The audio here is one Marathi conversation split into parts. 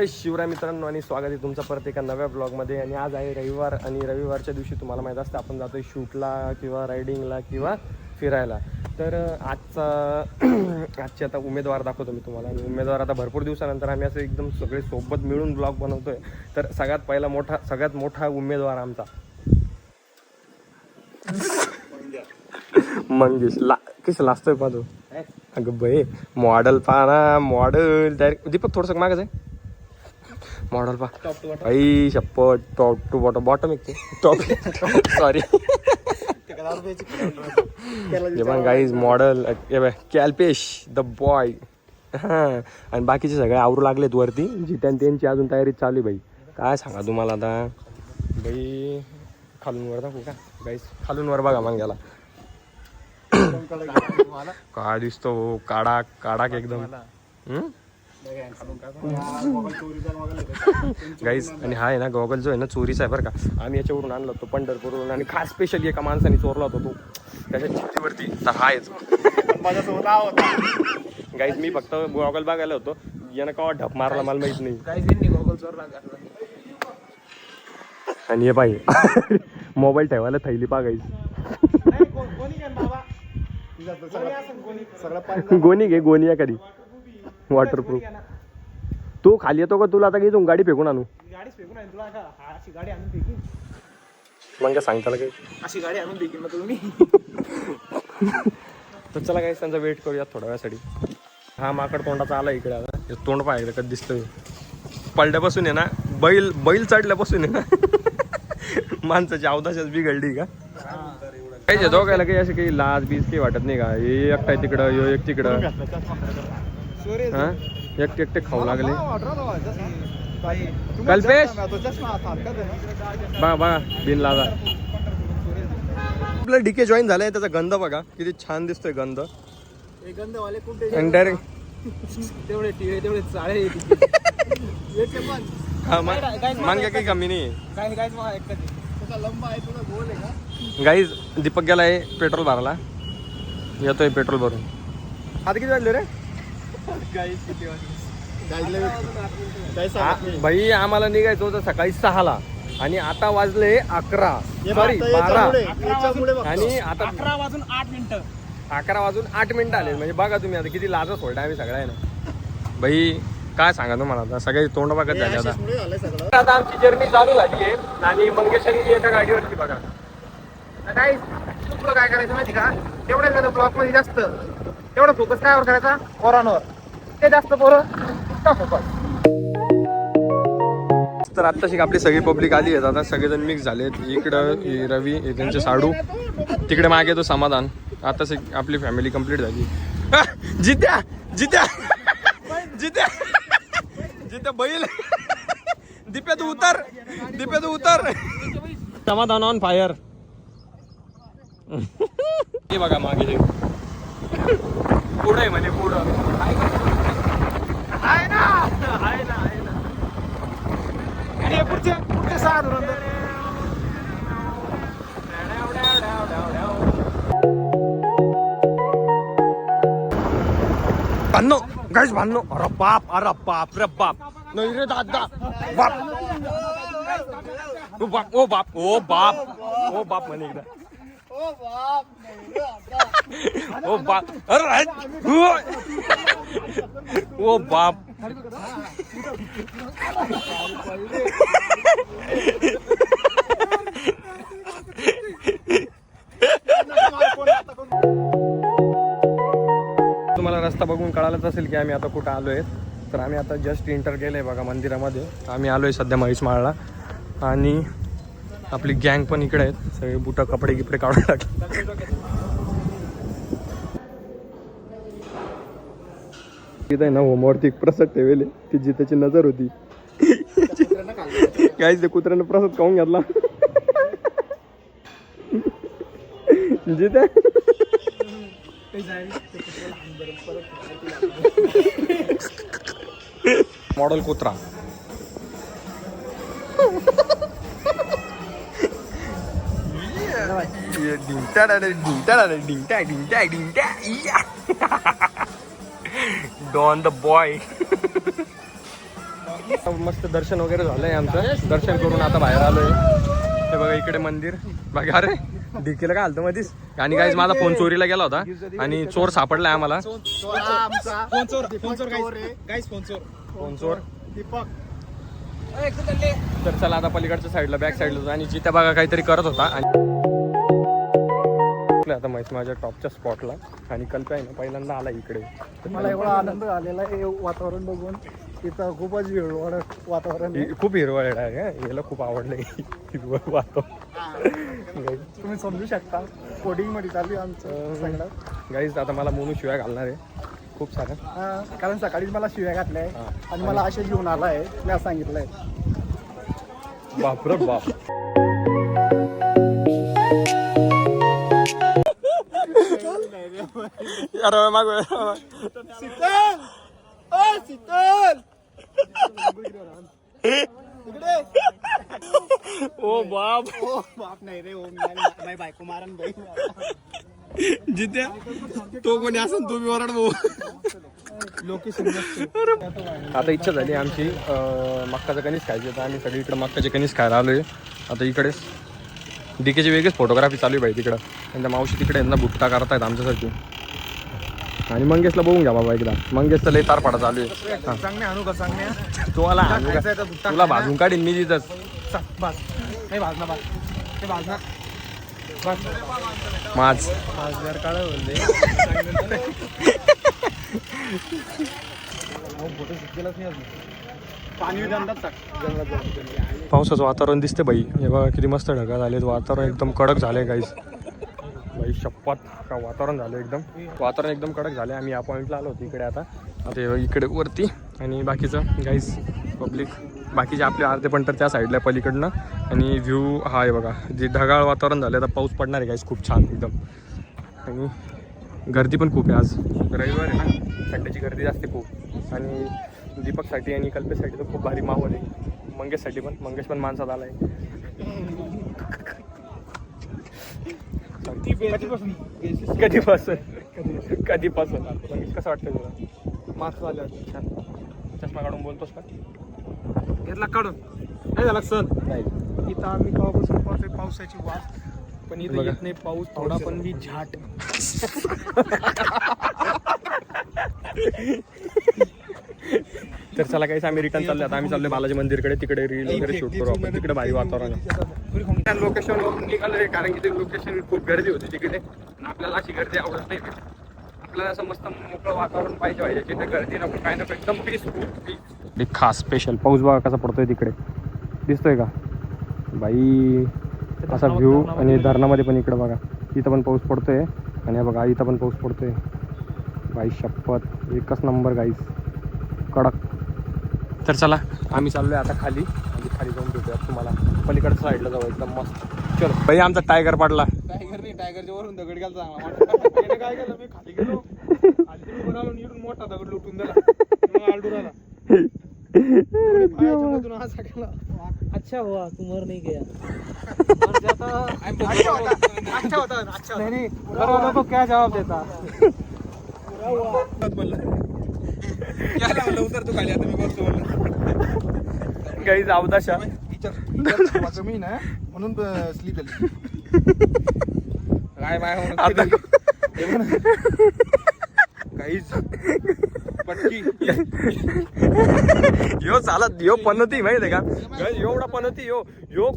जय शिवराय मित्रांनो आणि स्वागत आहे तुमचं परत एका नव्या ब्लॉगमध्ये. आणि आज आहे रविवार आणि रविवारच्या दिवशी तुम्हाला माहीत असतं आपण जातोय शूटला किंवा रायडिंगला किंवा फिरायला. तर आजचे आता उमेदवार दाखवतो मी तुम्हाला. आणि उमेदवार आता भरपूर दिवसानंतर आम्ही असं एकदम सगळे सोबत मिळून ब्लॉग बनवतोय. तर सगळ्यात मोठा उमेदवार आमचा मंगेश. कसं लाजतोय पाहतो अगं बाई. मॉडेल पहा ना, मॉडेल डायरेक्ट. दीपक थोडंसं मागच आहे. मॉडेल पहा बाई, शप्पथ टॉप टू बॉटम एक top sorry guys model Kalpesh the boy. हां, आणि बाकीचे सगळे आवरू लागलेत वरती. जित्यान त्यांची अजून तयारी चालू आहे बाई. काय सांगा तुम्हाला आता बाई. खालून वर दाखवू का गाईज? खालून वर बघा मग याला काय दिसतो. काडाक एकदम गाईज. आणि हा आहे ना गॉगल जो आहे ना चोरीचा आहे बरं का. आम्ही याच्यावरून आणलो होतो पंढरपूरवरून आणि खास स्पेशली एका माणसाने चोरला होता तो त्याच्या चिठ्ठीवरती. तर हा आहेच गाईज. मी फक्त गॉगल बघायला होतो, यानं का ढप मारला मला माहित नाही. आणि हे पाहिजे मोबाईल ठेवायला थैली पा गाईज. गोणी घे, गोणी आहे कधी वॉटरप्रूफ. तू खाली येतो का? तुला आता घेऊन गाडी फेकून आणू? मग काय सांगता काही अशी गाडी आणून देखील मग तुम्ही. तर चला काही त्यांचा वेट करूया थोड्या वेळासाठी. हा माकड तोंडाचा आला इकडे. आता तोंड पाहिजे कधी दिसतोय. पडल्यापासून आहे ना बैल चढल्यापासून आहे ना माणसाची अवदाशच बिघडली का? काही दोघायला काही असे काही लाज बीज काही वाटत नाही का? हे एकटा तिकडं, यो एक तिकडं. हा, एकटे खाऊ लागले. कल्पेश बघा बिन लाजा. आपलं डीके जॉईन झालंय. त्याचा गंध बघा किती छान दिसतोय. गंध डायरेक्ट मांग्या काही कमी नाही. गाईज दीपक गेलाय पेट्रोल भरायला. येतोय पेट्रोल भरून. आता किती वाजले रे भाई? आम्हाला निघायचं होतं सकाळी 6ला आणि आता वाजले 11 सॉरी 12 आणि आता 11 वाजून 8 मिनिटं आले. म्हणजे बघा तुम्ही आता किती लाजच सोडला आम्ही सगळ्या आहे ना भाई. काय सांगा तुम्हाला आता सगळे तोंड बघत झाले. आता आमची जर्नी चालू झाली आहे आणि मंगेशांनी एका गाडीवरती बघा. काय करायचं माहिती का? तेवढ्या ब्लॉक मध्ये जास्त तेवढा फोकस काय करायचा? पोरांवर. ते जास्त पोरं फोकस. तर आत्ताशी आपली सगळी पब्लिक आली आहेत. आता सगळेजण मिक्स झालेत. इकडं रवी, त्यांचे साडू, तिकडे मागे तो समाधान. आताच आपली फॅमिली कंप्लीट झाली. जित्या जित्या जित्या जित्या बैल. दिप्या तू उतर, दिप्या तू उतर. समाधान ऑन फायर. हे बघा मागे पुढे म्हणजे पुढं आहे ना. आणि पुढचे 6 धुरंधर. भांडणं गाईस, भांडणं. अरे बाप रे बाप. नाही रे दादा. बाप ओ बाप ओ बाप ओ बाप ओ बाप म्हणे एकदा. ओ बाप. अरे ओ बाप. तुम्हाला रस्ता बघून कळालंच असेल की आम्ही आता कुठं आलोय. तर आम्ही आता जस्ट एंटर केलंय बघा मंदिरामध्ये. आम्ही आलोय सध्या महिषमाळला आणि आपली गँग पण इकडे आहेत. सगळे बुट कपडे गिपडे काढून टाकले. तिथं आहे ना होमवरती एक प्रसाद ठेवले. ती जिथेची नजर होती काहीच ते कुत्र्यानं प्रसाद खाऊन घेतला. जिथे मॉडेल कुत्रा. Don the boy. मस्त दर्शन वगैरे झालंय आमचं. दर्शन करून आता बाहेर आलोय. हे बघा इकडे मंदिर बघा. अरे डिकेला काय आलतं मधीच. आणि काही माझा फोन चोरीला गेला होता आणि चोर सापडलाय आम्हाला. फोन चोर. तर चला आता पलीकडच्या साईडला बॅक साईडला आणि जिथे बघा काहीतरी करत होता. आणि आता माहिती माझ्या टॉपच्या स्पॉटला आणि कल्प्या आहे ना पहिल्यांदा आला इकडे. मला एवढा आनंद झालेला आहे वातावरण बघून. इथं खूपच हिरवळ वातावरण आहे. खूप हिरवळ आहे. याला खूप आवडलंय हिरवळ वातावरण. तुम्ही समजू शकता. कोडिंग मध्ये चालू आहे आमचं सगळं. गाईज आता मला म्हणून शिवाय घालणार आहे खूप साऱ्या. कारण सकाळीच मला शिव्या घातल्या आहे आणि मला असे घेऊन आला आहे. मी सांगितलंय. बापरे बाप. यार माग शीतल शीतल ओ बाप. ओ बाप नाही रे. ओ नाही बायको मारन बाई. जिथे तो कोणी असेल तुम्ही ओरड भाऊ. लोकेशन आता इच्छा झाली आमची मक्काचं कणीस खायचं होतं. आम्ही सगळी इकडे मक्काचे कणीस खायला आलोय. आता इकडेच डीकेची वेगळीच फोटोग्राफी चालू आहे बाई तिकडं. आणि त्या मावशी तिकडे यांना बुट्टा करतायत आमच्यासाठी. आणि मंगेशला बघून घ्या बाबा एकदा. मंगेशचा लय तारपाडा चालू आहे. सांगण्या आणू का सांगण्या. तुला भाजून काढीन मी तिथंच. नाही भाजना बाज ते भाजना माझ जर काढ बोलले. पाणी पावसाचं वातावरण दिसते बाई. हे बघा किती मस्त ढगाळ झाले. वातावरण एकदम कडक झाले गाईस. बाई शपथ का वातावरण झालं एकदम. वातावरण एकदम कडक झाले. आम्ही या पॉईंटला आलो होतो इकडे. आता इकडे वरती आणि बाकीचं गाईस पब्लिक बाकीचे आपले अर्धे पण तर त्या साईडला पलीकडनं. आणि व्ह्यू हा आहे बघा. जे ढगाळ वातावरण झालं आता पाऊस पडणार आहे गाईस खूप छान एकदम. आणि गर्दी पण खूप आहे आज रविवार आहे ना. संडेची गर्दी जास्त खूप. आणि दीपकसाठी आणि कल्पेसाठी तर खूप भारी माहोल आहे. मंगेशसाठी पण. मंगेश पण माणसात आला आहे. कधीपासून मंगेश कसं वाटतं तुला. मास्क झालं छान. चष्मा काढून बोलतोस का. घेतला काढून नाही झाला सण नाही. इथं आम्ही केव्हापासून पाहतोय पावसाची वाट. पण इथं येत नाही पाऊस थोडा पण मी झाट. तर चला काहीच आम्ही रिटर्न चाललो. आता आम्ही चाललोय बालाजी मंदिरकडे. तिकडे रील वगैरे शूट करू आपण. तिकडे भारी वातावरण आहे. लोकेशनवरून निघालोय कारण की ते लोकेशन खूप गर्दी होती तिकडे. आपल्याला अशी गर्दी आवडत नाही. आपल्याला असं मस्त मोकळं वातावरण पाहिजे. जिथे गर्दी नको काय नको एकदम पीसफुल. एक खास स्पेशल पाऊस बघा कसा पडतोय तिकडे. दिसतोय का बाई असा व्ह्यू. आणि धरणामध्ये पण इकडे बघा इथं पण पाऊस पडतोय. आणि बघा इथं पण पाऊस पडतोय. बाई शपथ एकच नंबर गाईस कडक. तर चला आम्ही चाललोय आता खाली. आणि खाली जाऊन भेटूयात तुम्हाला. पलीकडच्या साईडला जाऊ एकदम मस्त. चलो बाई आमचा टायगर पडला. टायगर नाही. टायगरच्या वरून दगड गेला चांगला. काय केलं मी खाली गेलो. खाली उभं राहिलो इकडून मोठा दगड लुटून दिला. मग आलडून आला. अच्छा हुआ तू मर नहीं गया. अच्छा होता. अच्छा नहीं घर वालों को क्या जवाब देता. क्या उतर तू खाली आता मी बसतो बोललो. गाईज अवदाशा कमी ना म्हणून स्लीप झाली. काय माय काहीच पटकी यो चालत यो पनती माहिती आहे का. एवढा पनती यो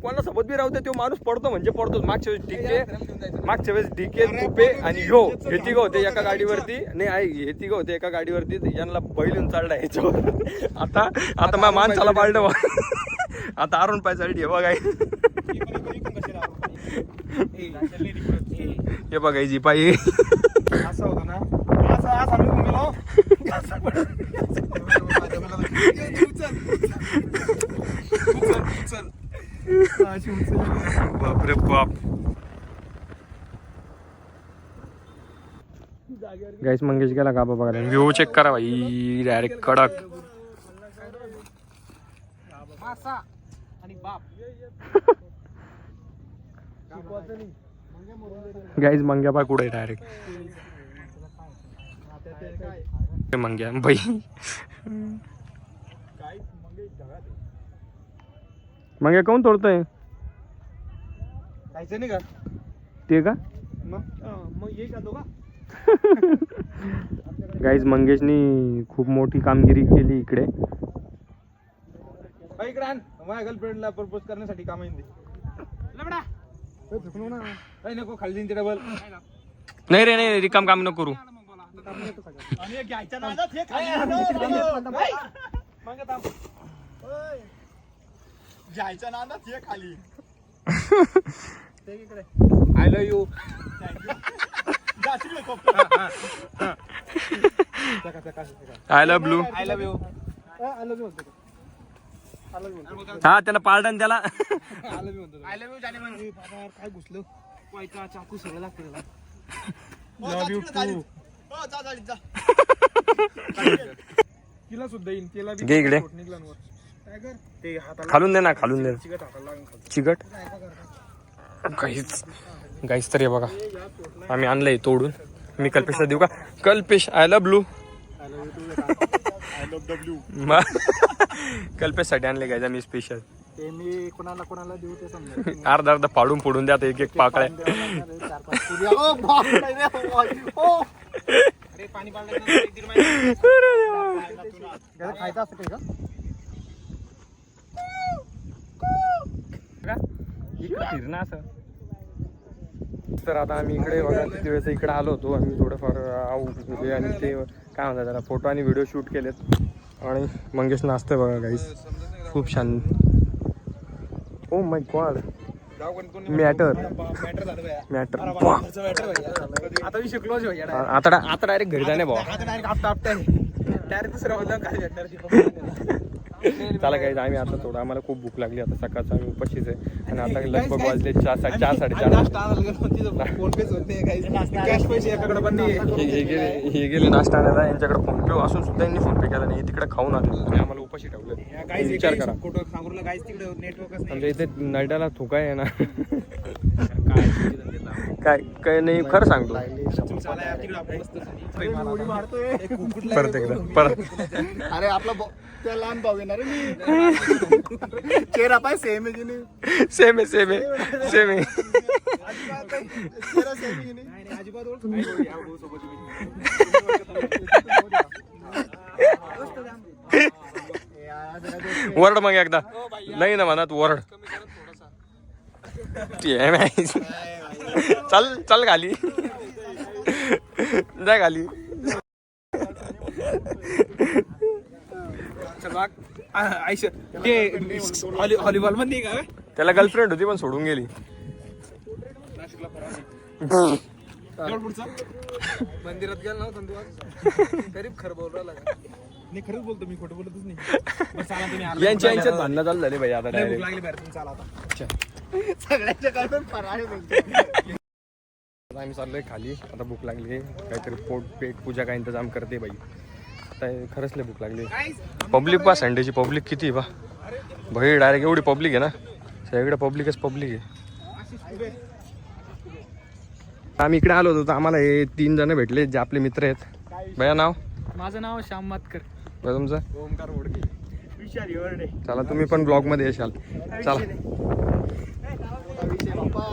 कोणासोबत बी राहते तो माणूस पडतो म्हणजे पडतो. मागच्या वेळेस डीके तुपे आणि हे तिघं होते एका गाडीवरती. नाही हे तिघं होते एका गाडीवरती. यांना बैलून चालला याच्यावर. आता माझ्या माणसाला पाळलं. आता अरुण पाय चालली बघा. हे बघायची पायी. असं होतं ना. असं मी गेलो. बापरे बाप. गाईस मंगेश गेला का बाबा. व्ह्यू चेक करा भाई डायरेक्ट कडक. गाईज मंग्या बा कुठे डायरेक्ट. मंग्या बाई मग हे काऊन तोडतोय खायचं नाही का ते का मग ये का दोघा गाईज मंगेशनी खूप मोठी कामगिरी केली इकडे. इकडे आण माझ्या गर्लफ्रेंडला प्रपोज करण्यासाठी काम येईल नको खाली देईन ते डबल नाही रे नाही रिकाम काम नको करू. जायच्या नादात हे खाली I love you I love blue. I love you हा त्याला पाळडन त्याला. आय लव्ह यू जाने काय घुसलं वाईचा चाकू सगळं लागतं त्याला लव्ह यू टू तिला सुद्धा येईन तिला घे इकडे. ते हाताला खालून दे ना खालून दे. चिकट हाताला लागून खाली. चिकट गाईच तर हे बघा आम्ही आणलंय तोडून. मी कल्पेशला देऊ का? Kalpesh I love blue. कल्पेशसाठी आणले गायचा मी स्पेशल. ते मी कोणाला देऊ ते समजा अर्धा अर्धा फाडून फोडून द्या एक एक पाकळ्या. अरे पाणी खायचं असं काही का इकडे फिरणं असं. तर आता आम्ही इकडे बघा किती वेळेस इकडे आलो होतो. आम्ही थोडंफार आऊ म्हणजे आणि ते काय म्हणतात त्याला फोटो आणि व्हिडिओ शूट केलेत. आणि मंगेश नाचतोय बघा गाईस खूप छान. ओ माय गॉड मॅटर आता विषय क्लोज होईल आता डायरेक्ट घरी जाणे भाऊ. आता डायरेक्ट डायरेक्ट दुसऱ्या बोलला काय भेटणार चला काही आम्ही आता थोडं आम्हाला खूप भूक लागली. आता सकाळचं आम्ही उपाशीच आहे आणि आता लगभग वाजले 4-4:30. फोन पे कॅश पैसे एकाकडे पण नाही. हे गेले नाश्ता आणायला. यांच्याकडे फोन पे असून सुद्धा यांनी फोन पे केला नाही. तिकडे खाऊन आले आणि आम्हाला उपाशी ठेवलं. विचार करा तिकडे नेटवर्क आमच्या इथे नरड्याला थुका आहे ना. काय नाही खरं सांगतो. परत एकदा परत. अरे आपला त्या लहान भाऊ येणार मी चेहरा पाय सेम आहे की नाही. सेम आहे वरड मग एकदा नाही ना म्हणत वरड. चल खाली जा खाली. हॉलीबॉल मध्ये का त्याला गर्लफ्रेंड होती पण सोडून गेली. मंदिरात गेला नव्हता गरीब खरं बोल राहिला नाही. खरंच बोलतो मी खोटं बोलतच नाही. यांच्यात भांडणं चालू झाले भाई आता भूक लागली बाहेर तुम्ही चाला आता सगळ्याच्या काय फराळ आम्ही चाललोय खाली. आता भूक लागली काहीतरी पेट पूजा काय इंतजाम करते बाई. आता खरंच लय भूक लागली. पब्लिक पा संडेची पब्लिक किती बा भाई. डायरेक्ट एवढी पब्लिक आहे ना सगळीकडे पब्लिकच पब्लिक आहे. आम्ही इकडे आलो होतो तर आम्हाला हे 3 जण भेटले जे आपले मित्र आहेत. भैया नाव? माझं नाव श्याम मातकर. तुमचं? ओमकार ओढके. विशाल हिवरडे. चला तुम्ही पण ब्लॉग मध्ये येशाल. चला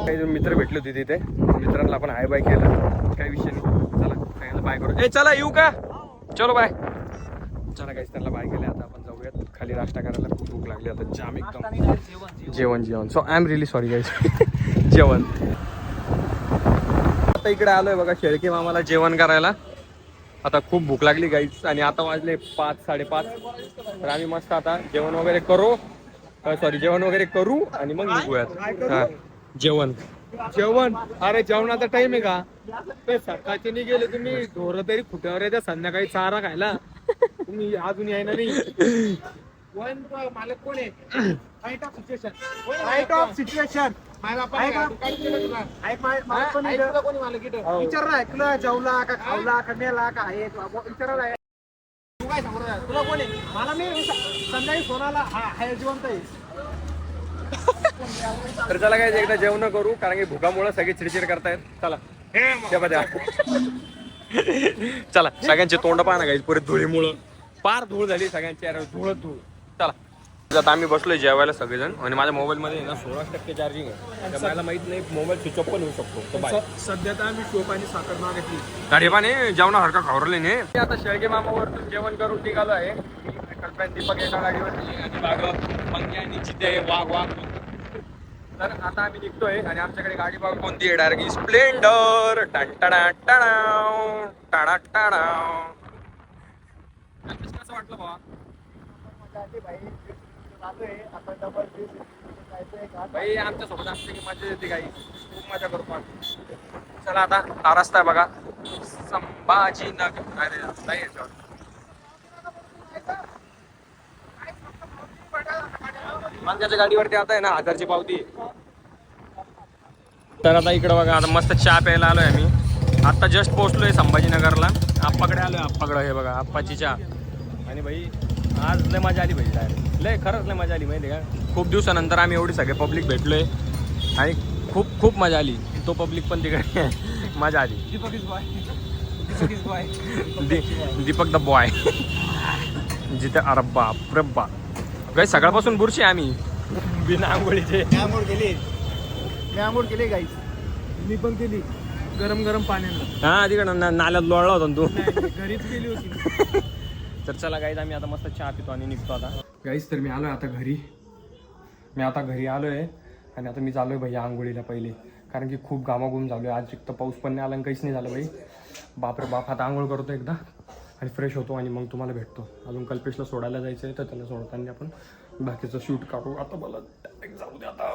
काही मित्र भेटले होते तिथे. मित्रांना आपण हाय बाय केलं. काही विषय नाही. चला सगळ्यांना बाय करू. चला येऊ का? चलो बाय. चला काही त्यांना बाय केले. आता आपण जाऊयात खाली नाश्ता करायला. खूप भूक लागली आता जाम एकदम. जेवण so I am really sorry guys. जेवण आता इकडे आलोय बघा शेळके मामाला जेवण करायला. आता खूप भूक लागली गाईज आणि आता वाजले 5-5:30. तर आम्ही मस्त आता जेवण वगैरे करू आणि मग निघूयात. हा जेवण अरे जेवणाचा टाइम आहे का? ते सकाळचे नाही गेले तुम्ही ढोरं तरी खुट्यावर येत्या संध्याकाळी चारा खायला. तुम्ही अजून यायला नाही. मालक कोण आहे? हाईट ऑफ सिच्युएशन विचार ऐकलं जेवला का खावला का मेला का आहे विचार तू काय सांगू तुला कोण आहे? मला मी संध्याकाळी फोनाला हा जिवंत आहे. तर चला काय एकदा जेवण करू कारण की भुकामुळे सगळे चिडचिड करतायत. चला चला सगळ्यांचे तोंड पाहा ना काही पुरे धुळीमुळं पार धूळ झाली सगळ्यांची. धूळ चला आता आम्ही बसलोय जेवायला सगळेजण आणि माझ्या मोबाईलमध्ये ना 16% चार्जिंग आहे. तर मला माहित नाही मोबाईल स्विच ऑफ पण होऊ शकतो. तर बाय. सध्या तर आम्ही शोप आणि साखर मागितली. गाडी पाने जेवणासारखा खावरले ने आता शेळके मामावरतून जेवण करून निघालो आहे. कल्पना दीपक एका गाडीवरती आणि बाग मंगी आणि चिते वाघ. तर आता आम्ही निघतोय आणि आमच्याकडे गाडी बघा कोणती आहे डायरेक्ट स्प्लेंडर. कसं वाटलं बाबा? भाई आमच्या सोबत असते की मजा येते काही खूप मजा करतो आम्ही. चला आता हा रस्ता आहे बघा संभाजीनगर. अरे रस्ता आहे याच्यावर. मांग्याच्या गाडीवरती आता आहे ना 1000ची पावती. तर आता इकडं बघा आता मस्त चहा प्यायला आलोय आम्ही. आता जस्ट पोहोचलोय संभाजीनगरला. आप्पाकडे आलोय. आप्पाकडं हे बघा आप्पाची चहा. आणि भाई आज लय मजा आली भाई. डायरेक्ट लय खरंच लय मजा आली माहिती का. खूप दिवसानंतर आम्ही एवढी सगळे पब्लिक भेटलोय आणि खूप मजा आली. तो पब्लिक पण तिकडे मजा आली. दीपक द बॉय जिथे अरब्बा प्रब्बा काही सकाळपासून बुरशी आम्ही बिना आंघोळीचे. मी आंघोळ केली गाईस. मी पण केली गरम पाण्यानं. हा तिकडं नाल्यात लोळला होता तू. घरीच केली होती. तर चला गाईज आम्ही आता मस्त चहा पितो आणि निघतो आता. गाईज तर मी आलोय आता घरी. आलोय आणि आता मी चाललोय भैया आंघोळीला पहिले. कारण की खूप घामाघूम झालोय. आज एक तर पाऊस पण नाही आला आणि काहीच नाही झालं भाई. बापरे बाप. आता आंघोळ करतो एकदा आणि फ्रेश होतो आणि मग तुम्हाला भेटतो. अजून कल्पेशला सोडायला जायचं आहे तर त्याला सोडताना आपण बाकीचं शूट काढू. आता मला डायरेक्ट जाऊ दे आता.